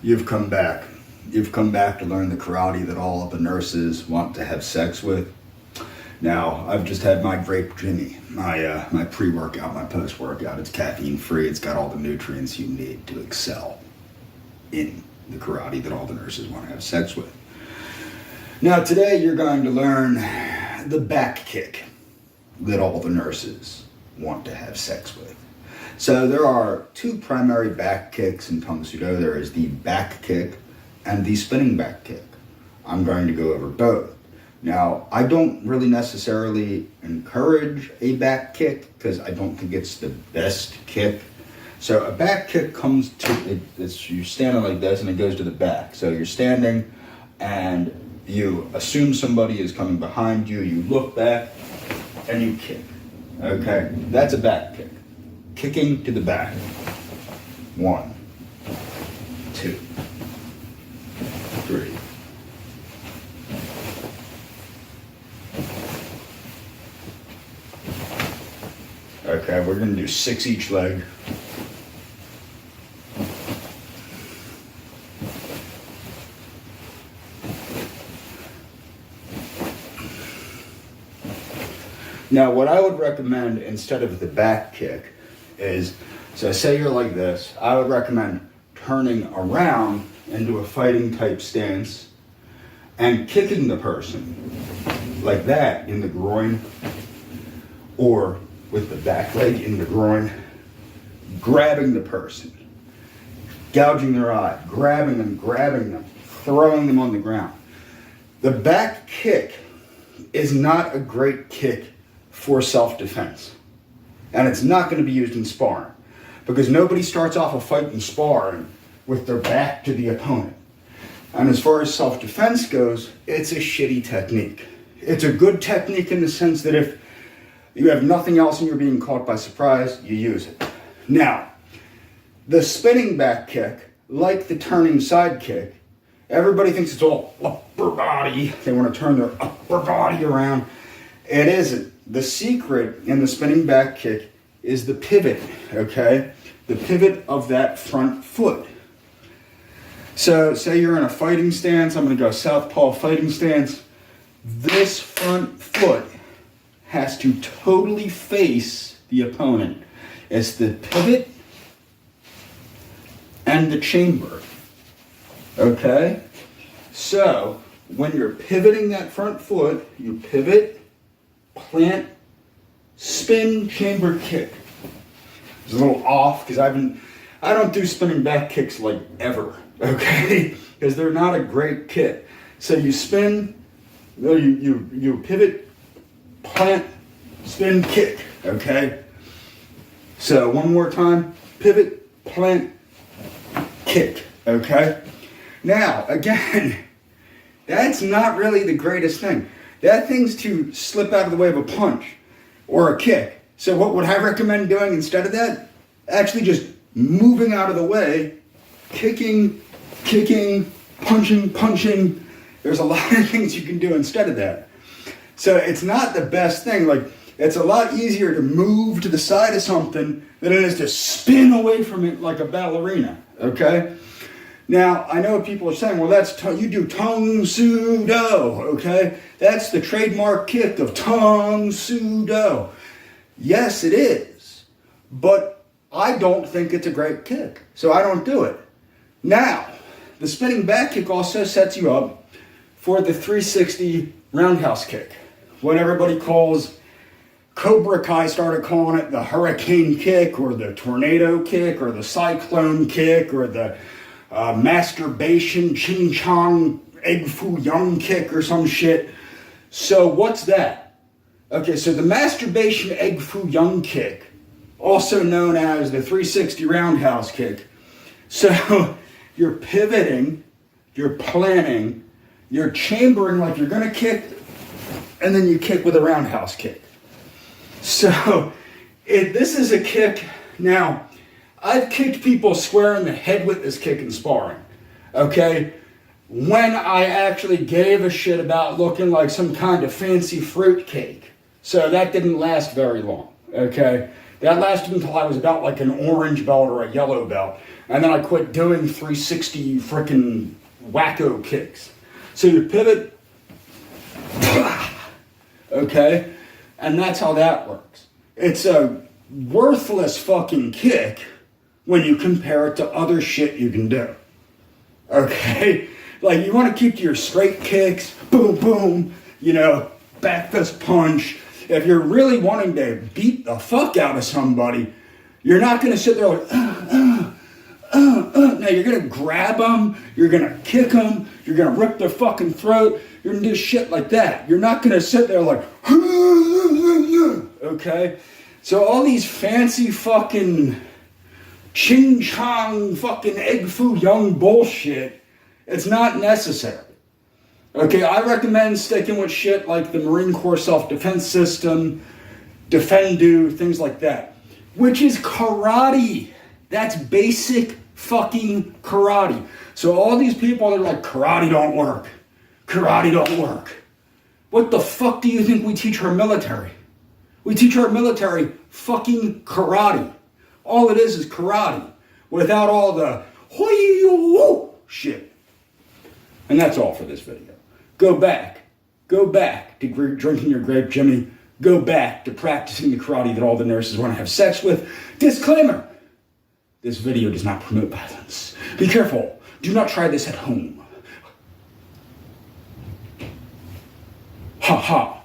You've come back. You've come back to learn the karate that all of the nurses want to have sex with. Now, I've just had my Grape Jimmy, my pre-workout, my post-workout. It's caffeine-free. It's got all the nutrients you need to excel in the karate that all the nurses want to have sex with. Now, today you're going to learn the back kick that all the nurses want to have sex with. So there are two primary back kicks in Kung Soo Do. There is the back kick and the spinning back kick. I'm going to go over both. Now, I don't really necessarily encourage a back kick because I don't think it's the best kick. So a back kick comes to, you're standing like this and it goes to the back. So you're standing and you assume somebody is coming behind you, you look back and you kick. Okay, that's a back kick. Kicking to the back. 1, 2, 3. Okay, we're going to do 6 each leg. Now, what I would recommend instead of the back kick is, so say you're like this, I would recommend turning around into a fighting type stance and kicking the person like that in the groin, or with the back leg in the groin, grabbing the person, gouging their eye, grabbing them, throwing them on the ground. The back kick is not a great kick for self-defense. And it's not going to be used in sparring, because nobody starts off a fight in sparring with their back to the opponent. And as far as self-defense goes, it's a shitty technique. It's a good technique in the sense that if you have nothing else and you're being caught by surprise, you use it. Now, the spinning back kick, like the turning side kick, everybody thinks it's all upper body. They want to turn their upper body around. It isn't. The secret in the spinning back kick is the pivot, okay? The pivot of that front foot. So say you're in a fighting stance. I'm going to go southpaw fighting stance. This front foot has to totally face the opponent. It's the pivot and the chamber, okay? So when you're pivoting that front foot, you pivot, plant, spin, chamber, kick. It's a little off because I don't do spinning back kicks like ever, okay? Because they're not a great kick. So you spin, you pivot, plant, spin, kick, okay? So one more time, pivot, plant, kick, okay? Now, again, that's not really the greatest thing. That thing's to slip out of the way of a punch or a kick. So what would I recommend doing instead of that? Actually just moving out of the way, kicking, punching. There's a lot of things you can do instead of that. So it's not the best thing. Like, it's a lot easier to move to the side of something than it is to spin away from it like a ballerina, okay? Now, I know people are saying, well, you do Kung Soo Do, okay? That's the trademark kick of Kung Soo Do. Yes, it is, but I don't think it's a great kick, so I don't do it. Now, the spinning back kick also sets you up for the 360 roundhouse kick, what everybody calls, Cobra Kai started calling it the hurricane kick, or the tornado kick, or the cyclone kick, or the masturbation ching chong egg foo young kick or some shit. So what's that? Okay, so the masturbation egg foo young kick, also known as the 360 roundhouse kick. So you're pivoting, you're planning, you're chambering like you're gonna kick, and then you kick with a roundhouse kick. So this is a kick. Now, I've kicked people square in the head with this kick in sparring, okay? When I actually gave a shit about looking like some kind of fancy fruit cake. So that didn't last very long, okay? That lasted until I was about like an orange belt or a yellow belt. And then I quit doing 360 freaking wacko kicks. So you pivot, okay? And that's how that works. It's a worthless fucking kick when you compare it to other shit you can do. Okay? Like, you want to keep to your straight kicks, boom, boom, you know, back fist punch. If you're really wanting to beat the fuck out of somebody, you're not going to sit there like, Now, you're going to grab them, you're going to kick them, you're going to rip their fucking throat, you're going to do shit like that. You're not going to sit there like, okay? So all these fancy fucking ching chong fucking egg foo young bullshit, it's not necessary. Okay, I recommend sticking with shit like the Marine Corps self-defense system, Defendu, things like that, which is karate. That's basic fucking karate. So all these people that are like, karate don't work. Karate don't work. What the fuck do you think we teach our military? We teach our military fucking karate. All it is karate without all the hoi shit. And that's all for this video. Go back to drinking your grape Jimmy. Go back to practicing the karate that all the nurses want to have sex with. Disclaimer. This video does not promote violence. Be careful. Do not try this at home. Ha ha.